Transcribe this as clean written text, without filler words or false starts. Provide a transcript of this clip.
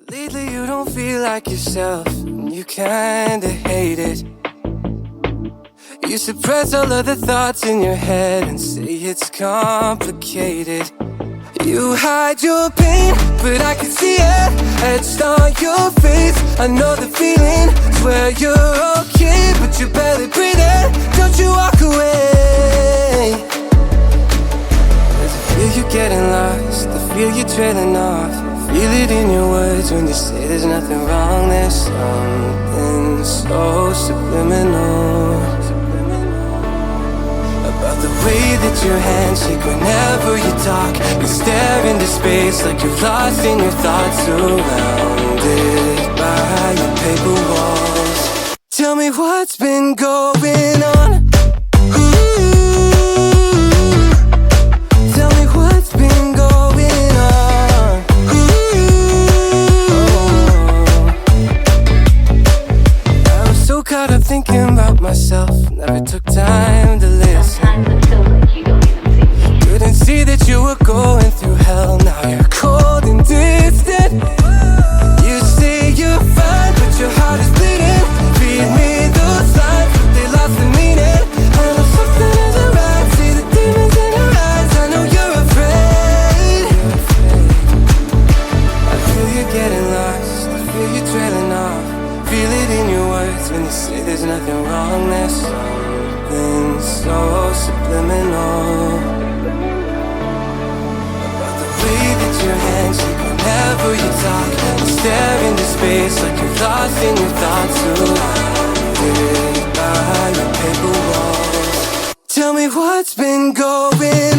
Lately you don't feel like yourself, and you kinda hate it. You suppress all of the thoughts in your head and say it's complicated. You hide your pain, but I can see it etched on your face. I know the feeling, swear you're okay, but you're barely breathing. Don't you walk away. Cause I feel you getting lost, I feel you trailing off. Feel it in your words when you say there's nothing wrong. There's something so subliminal about the way that your hands shake whenever you talk. You stare into space like you're lost in your thoughts, surrounded by your paper walls. Tell me what's been going on. Tell me what's been going on. I was so caught up thinking about myself, never took time to listen. Couldn't see that you were going through hell. Now you're cold and distant. You say you're fine, but your heart is bleeding. Feed me those lines, but they lost the meaning. I know something isn't right. See the demons in your eyes. I know you're afraid. I feel you getting lost, I feel you trailing off. Feel it in your words when you say there's nothing wrong. There's something so subliminal about the way that your hands shake whenever you talk. You stare into space like you're lost in your thoughts, surrounded by your paper walls. Tell me what's been going on.